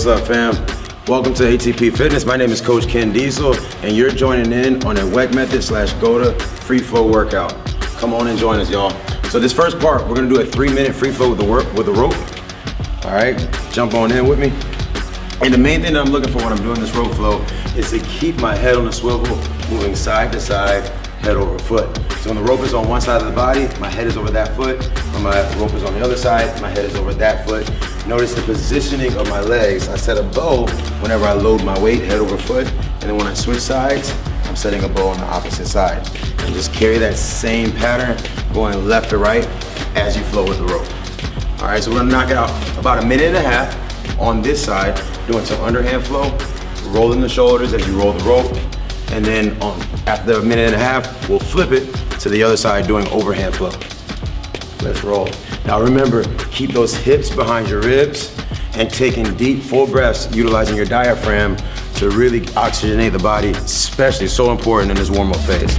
what's up, fam? Welcome to ATP Fitness. My name is Coach Ken Diesel, and you're joining in on a WeckMethod / GOATA free flow workout. Come on and join us, y'all. So this first part, we're gonna do a 3-minute free flow with the rope. All right, jump on in with me. And the main thing that I'm looking for when I'm doing this rope flow is to keep my head on a swivel, moving side to side, head over foot. So when the rope is on one side of the body, my head is over that foot. When my rope is on the other side, my head is over that foot. Notice the positioning of my legs. I set a bow whenever I load my weight, head over foot. And then when I switch sides, I'm setting a bow on the opposite side. And just carry that same pattern going left to right as you flow with the rope. All right, so we're gonna knock it out about 1.5 minutes on this side, doing some underhand flow, rolling the shoulders as you roll the rope. And then after 1.5 minutes, we'll flip it to the other side doing overhand flow. Let's roll. Now remember, keep those hips behind your ribs and taking deep, full breaths, utilizing your diaphragm to really oxygenate the body, especially so important in this warm-up phase.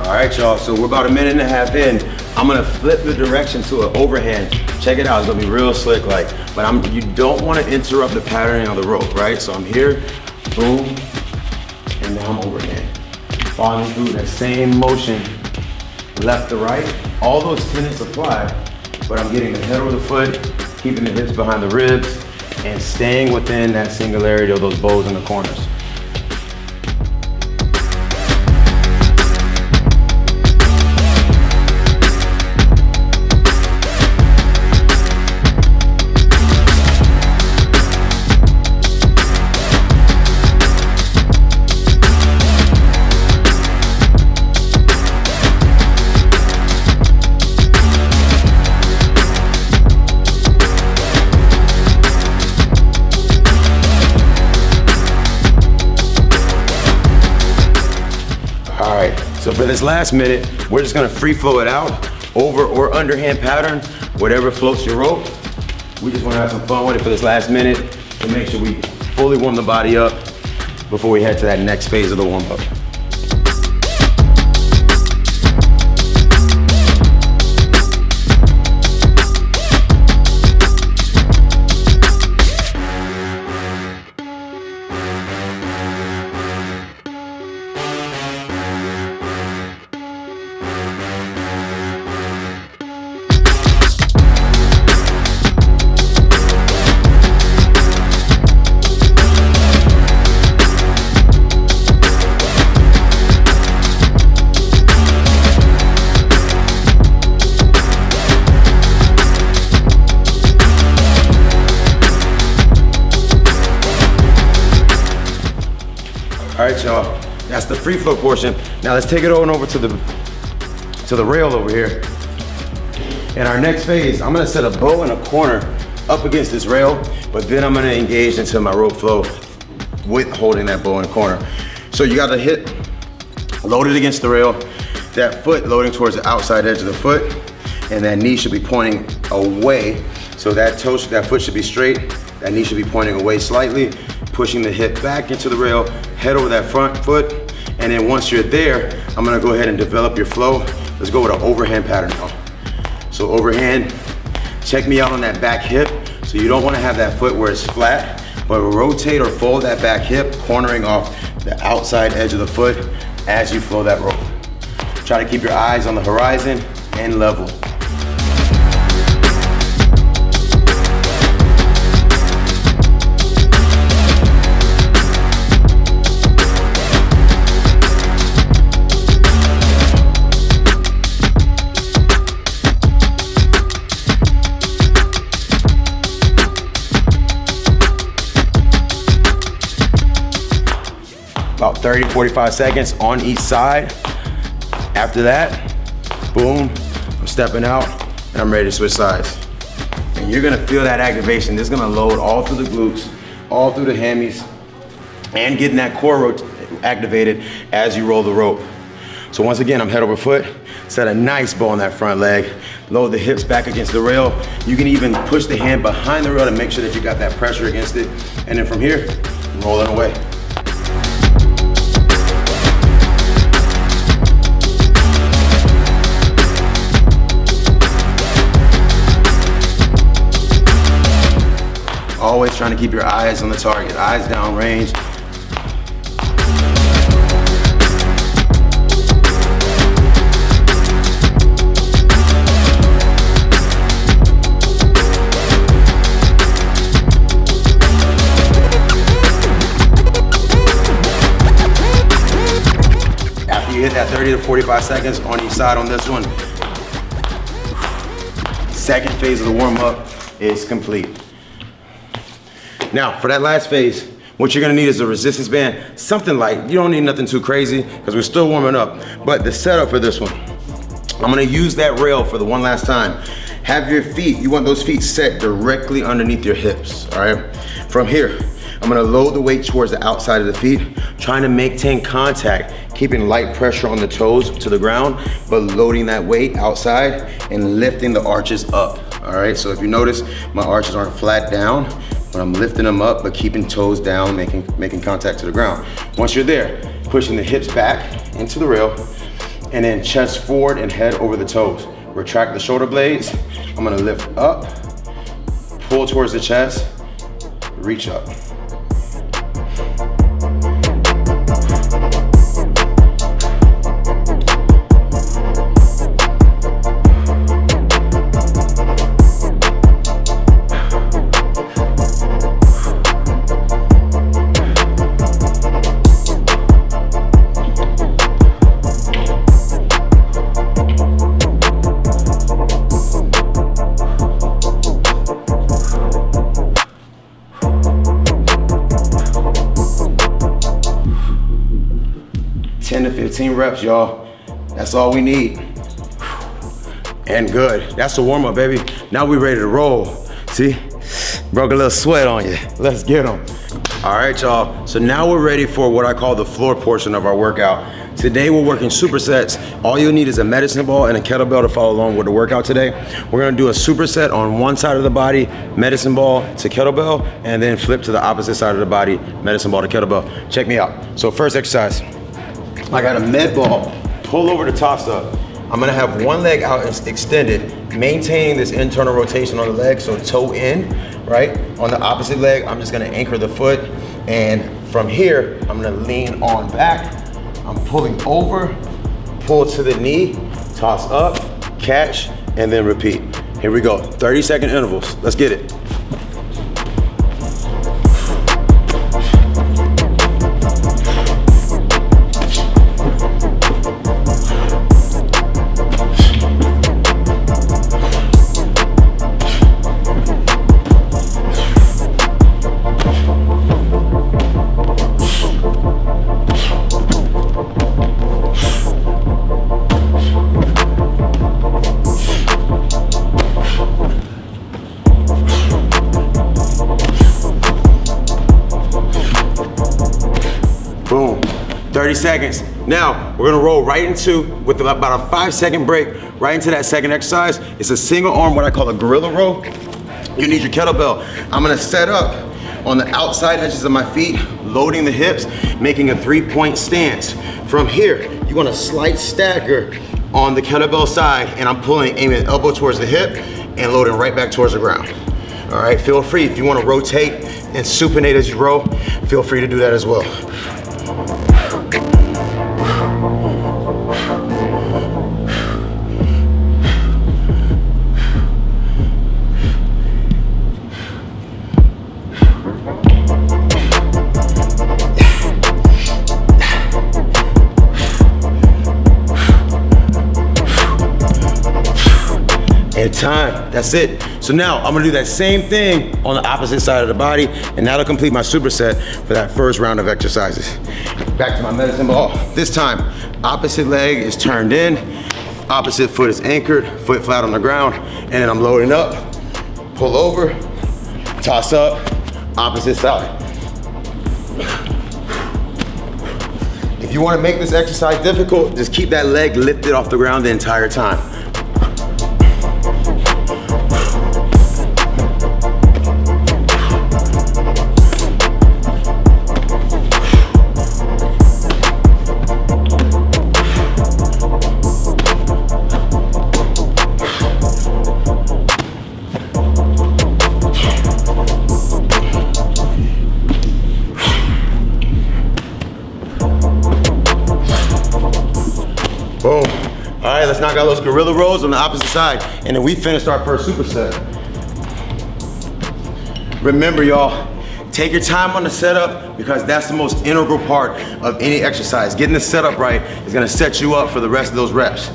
All right, y'all, so we're about 1.5 minutes in. I'm gonna flip the direction to an overhand. Check it out, it's gonna be real slick like, but you don't wanna interrupt the patterning of the rope, right? So I'm here, boom, and now I'm overhand. Following through that same motion, left to right. All those tenets apply, but I'm getting the head over the foot, keeping the hips behind the ribs, and staying within that singularity of those bows in the corners. So for this last minute, we're just gonna free flow it out, over or underhand pattern, whatever floats your rope. We just wanna have some fun with it for this last minute to make sure we fully warm the body up before we head to that next phase of the warm up. All right, y'all, that's the free flow portion. Now let's take it on over to the rail over here. In our next phase, I'm gonna set a bow in a corner up against this rail, but then I'm gonna engage into my rope flow with holding that bow in the corner. So you got the hip loaded against the rail, that foot loading towards the outside edge of the foot, and that knee should be pointing away. So that foot should be straight, that knee should be pointing away slightly, pushing the hip back into the rail, head over that front foot, and then once you're there, I'm gonna go ahead and develop your flow. Let's go with an overhand pattern now. So overhand, check me out on that back hip. So you don't wanna have that foot where it's flat, but rotate or fold that back hip, cornering off the outside edge of the foot as you flow that rope. Try to keep your eyes on the horizon and level. About 30 to 45 seconds on each side. After that, boom, I'm stepping out and I'm ready to switch sides. And you're gonna feel that activation. This is gonna load all through the glutes, all through the hammies, and getting that core activated as you roll the rope. So once again, I'm head over foot, Set a nice bow on that front leg. Load the hips back against the rail. You can even push the hand behind the rail to make sure that you got that pressure against it. And then from here, roll it away. Always trying to keep your eyes on the target, eyes down range. After you hit that 30 to 45 seconds on each side on this one, second phase of the warm-up is complete. Now, for that last phase, what you're gonna need is a resistance band, something light. You don't need nothing too crazy, because we're still warming up. But the setup for this one, I'm gonna use that rail for the one last time. Have your feet, you want those feet set directly underneath your hips, all right? From here, I'm gonna load the weight towards the outside of the feet, trying to maintain contact, keeping light pressure on the toes to the ground, but loading that weight outside and lifting the arches up, all right? So if you notice, my arches aren't flat down, but I'm lifting them up, but keeping toes down, making contact to the ground. Once you're there, pushing the hips back into the rail, and then chest forward and head over the toes. Retract the shoulder blades. I'm gonna lift up, pull towards the chest, reach up. To 15 reps, y'all. That's all we need. And good. That's the warm up, baby. Now we ready to roll. See? Broke a little sweat on you. Let's get them. All right, y'all. So now we're ready for what I call the floor portion of our workout. Today we're working supersets. All you'll need is a medicine ball and a kettlebell to follow along with the workout today. We're gonna do a superset on one side of the body, medicine ball to kettlebell, and then flip to the opposite side of the body, medicine ball to kettlebell. Check me out. So first exercise. I got a med ball, pull over to toss up. I'm gonna have one leg out and extended, maintaining this internal rotation on the leg, so toe in, right? On the opposite leg, I'm just gonna anchor the foot, and from here, I'm gonna lean on back. I'm pulling over, pull to the knee, toss up, catch, and then repeat. Here we go, 30-second intervals. Let's get it. Boom, 30 seconds. Now, we're gonna roll right into, with about a 5-second break, right into that second exercise. It's a single arm, what I call a gorilla row. You need your kettlebell. I'm gonna set up on the outside edges of my feet, loading the hips, making a 3-point stance. From here, you're gonna slight stagger on the kettlebell side, and I'm aiming elbow towards the hip and loading right back towards the ground. All right, feel free, if you wanna rotate and supinate as you row, feel free to do that as well. And time, that's it. So now I'm gonna do that same thing on the opposite side of the body, and that'll complete my superset for that first round of exercises. Back to my medicine ball. This time, opposite leg is turned in, opposite foot is anchored, foot flat on the ground, and then I'm loading up, pull over, toss up, opposite side. If you wanna make this exercise difficult, just keep that leg lifted off the ground the entire time. Boom. All right, let's knock out those gorilla rolls on the opposite side. And then we finished our first superset. Remember, y'all, take your time on the setup because that's the most integral part of any exercise. Getting the setup right is gonna set you up for the rest of those reps.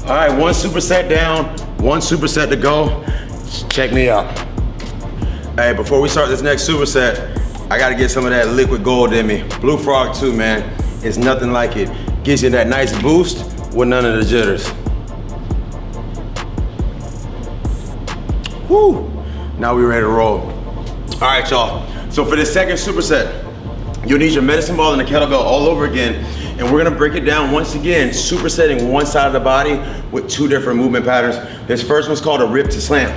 All right, one superset down, one superset to go. Check me out. Hey, before we start this next superset, I gotta get some of that liquid gold in me. Blue Frog 2, man. It's nothing like it. Gives you that nice boost with none of the jitters. Woo! Now we're ready to roll. All right, y'all. So for this second superset, you'll need your medicine ball and the kettlebell all over again. And we're gonna break it down once again, supersetting one side of the body with two different movement patterns. This first one's called a rip to slam.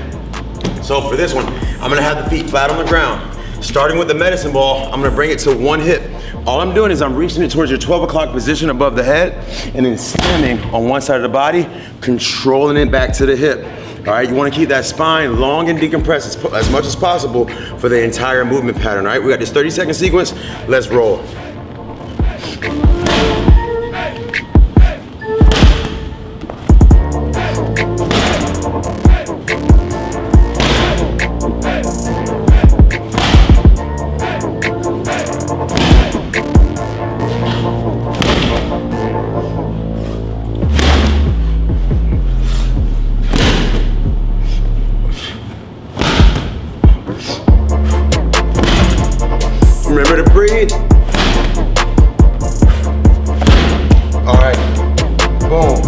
So for this one, I'm gonna have the feet flat on the ground. Starting with the medicine ball, I'm gonna bring it to one hip. All I'm doing is I'm reaching it towards your 12 o'clock position above the head and then standing on one side of the body, controlling it back to the hip. All right, you wanna keep that spine long and decompressed as much as possible for the entire movement pattern, all right? We got this 30-second sequence, let's roll. Remember to breathe. All right, boom.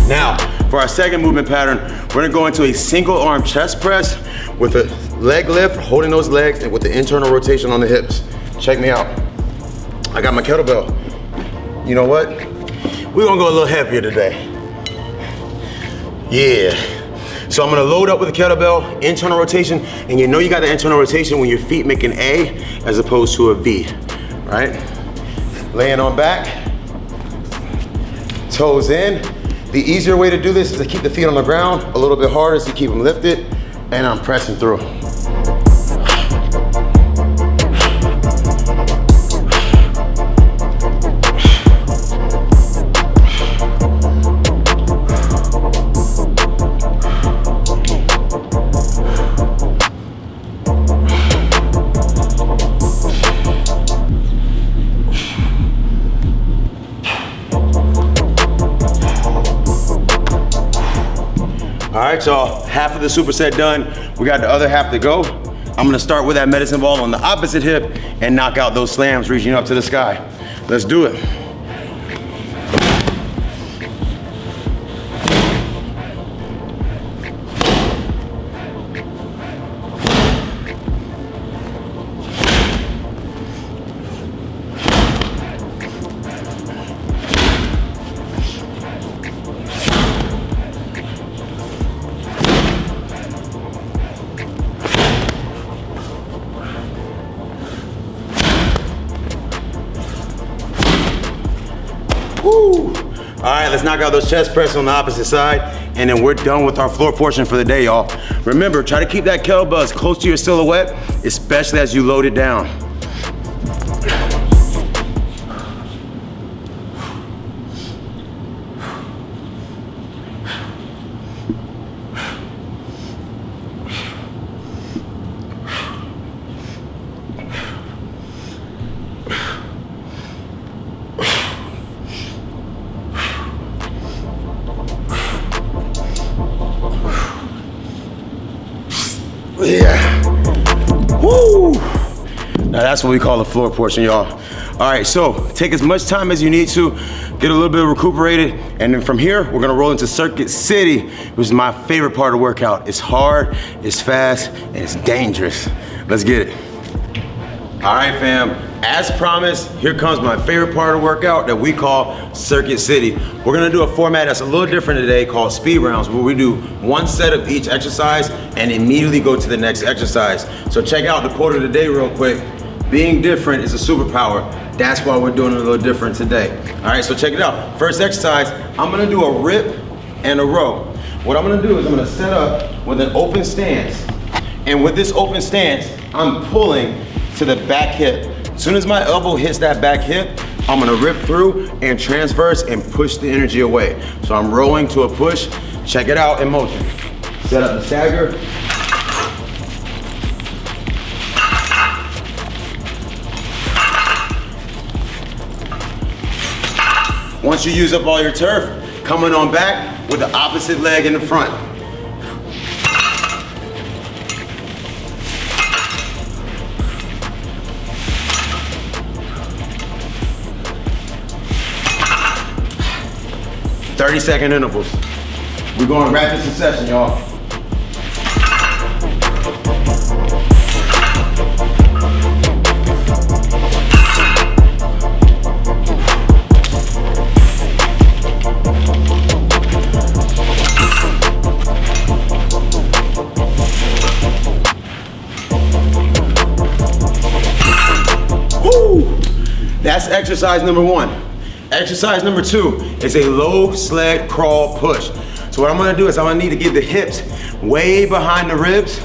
Now, for our second movement pattern, we're gonna go into a single arm chest press with a leg lift, holding those legs and with the internal rotation on the hips. Check me out. I got my kettlebell. You know what? We're gonna go a little heavier today. Yeah. So I'm gonna load up with the kettlebell, internal rotation, and you know you got the internal rotation when your feet make an A as opposed to a V, right? Laying on back, toes in. The easier way to do this is to keep the feet on the ground. A little bit harder is to keep them lifted, and I'm pressing through. All right, y'all, half of the superset done. We got the other half to go. I'm gonna start with that medicine ball on the opposite hip and knock out those slams reaching up to the sky. Let's do it. Woo! All right, let's knock out those chest press on the opposite side, and then we're done with our floor portion for the day, y'all. Remember, try to keep that kettlebell as close to your silhouette, especially as you load it down. That's what we call the floor portion, y'all. All right, so take as much time as you need to, get a little bit recuperated, and then from here, we're gonna roll into Circuit City, which is my favorite part of the workout. It's hard, it's fast, and it's dangerous. Let's get it. All right, fam, as promised, here comes my favorite part of the workout that we call Circuit City. We're gonna do a format that's a little different today called speed rounds, where we do one set of each exercise and immediately go to the next exercise. So check out the quote of the day real quick. Being different is a superpower. That's why we're doing it a little different today. All right, so check it out. First exercise, I'm gonna do a rip and a row. What I'm gonna do is I'm gonna set up with an open stance. And with this open stance, I'm pulling to the back hip. As soon as my elbow hits that back hip, I'm gonna rip through and transverse and push the energy away. So I'm rolling to a push. Check it out in motion. Set up the stagger. Once you use up all your turf, coming on back with the opposite leg in the front. "30-second intervals." We're going rapid succession, y'all. Woo! That's exercise number one. Exercise number two is a low sled crawl push. So what I'm gonna do is I'm gonna need to get the hips way behind the ribs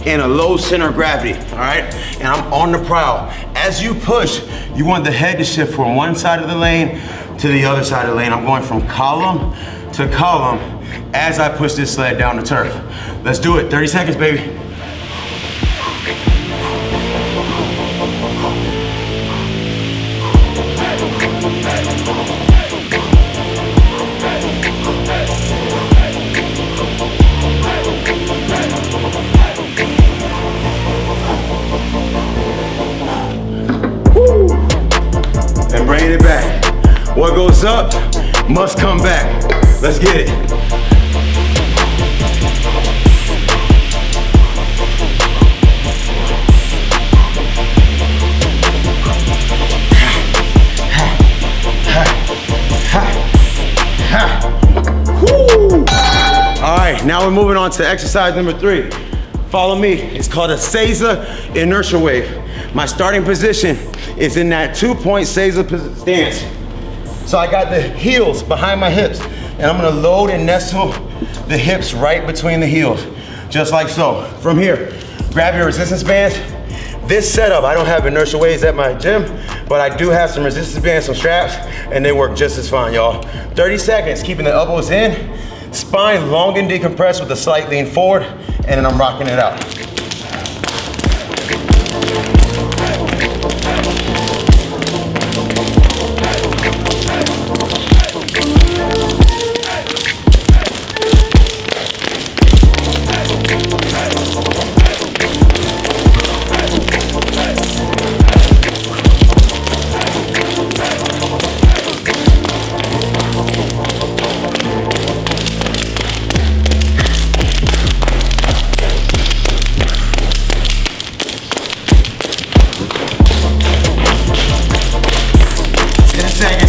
and a low center of gravity, all right? And I'm on the prowl. As you push, you want the head to shift from one side of the lane to the other side of the lane. I'm going from column to column as I push this sled down the turf. Let's do it, 30 seconds, baby. And bringing it back. What goes up must come back. Let's get it. Woo! All right, now we're moving on to exercise number 3. Follow me. It's called a Seiza Inertial Wave. My starting position is in that 2-point Seiza stance. So I got the heels behind my hips, and I'm gonna load and nestle the hips right between the heels, just like so. From here, grab your resistance bands. This setup, I don't have inertial waves at my gym, but I do have some resistance bands, some straps, and they work just as fine, y'all. 30 seconds, keeping the elbows in, spine long and decompressed with a slight lean forward, and then I'm rocking it out.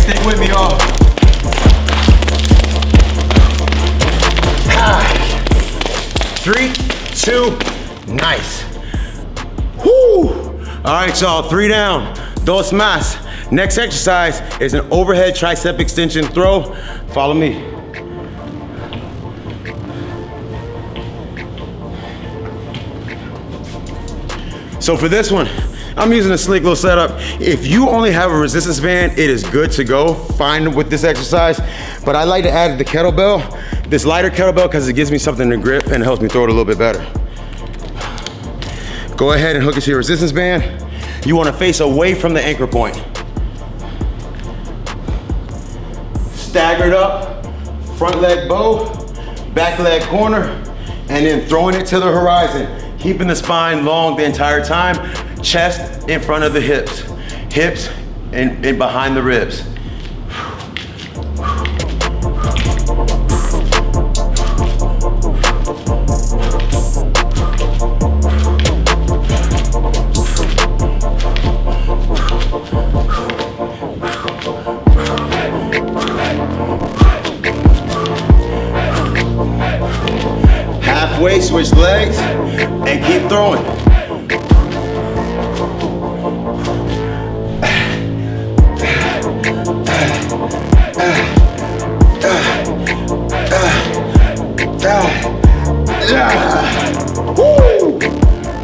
Stay with me, y'all. 3, 2, nice. Whoo! All right, y'all, 3 down, dos más. Next exercise is an overhead tricep extension throw. Follow me. So for this one, I'm using a sleek little setup. If you only have a resistance band, it is good to go. Fine with this exercise, but I like to add the kettlebell, this lighter kettlebell, because it gives me something to grip and helps me throw it a little bit better. Go ahead and hook it to your resistance band. You want to face away from the anchor point. Staggered up, front leg bow, back leg corner, and then throwing it to the horizon. Keeping the spine long the entire time. Chest in front of the hips. Hips and behind the ribs. Halfway, switch legs, and keep throwing.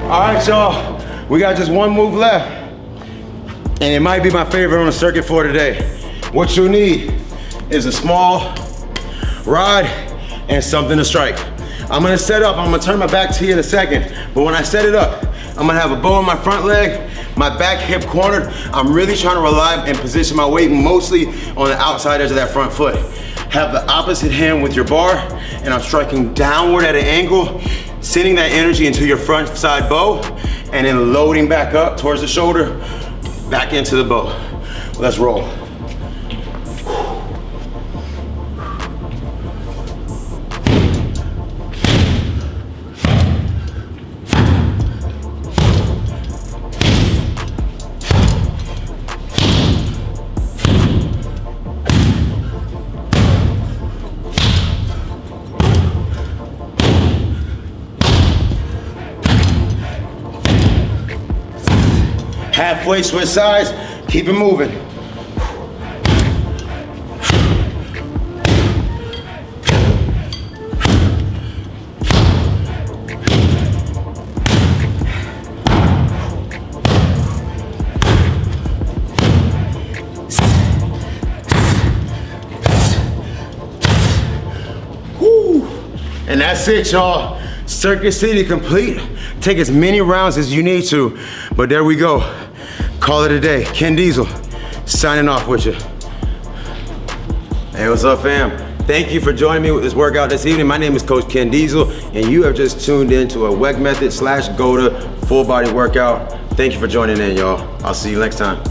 All right, y'all, we got just one move left, and it might be my favorite on the circuit for today. What you'll need is a small rod and something to strike. I'm gonna set up, I'm gonna turn my back to you in a second, but when I set it up, I'm gonna have a bow on my front leg, my back hip cornered. I'm really trying to rely and position my weight mostly on the outside edge of that front foot. Have the opposite hand with your bar, and I'm striking downward at an angle, sending that energy into your front side bow, and then loading back up towards the shoulder, back into the bow. Let's roll. Halfway, switch sides, keep it moving. And that's it, y'all. Circuit City complete. Take as many rounds as you need to, but there we go. Call it a day. Ken Diesel, signing off with you. Hey, what's up, fam? Thank you for joining me with this workout this evening. My name is Coach Ken Diesel, and you have just tuned in to a WeckMethod / GOATA full body workout. Thank you for joining in, y'all. I'll see you next time.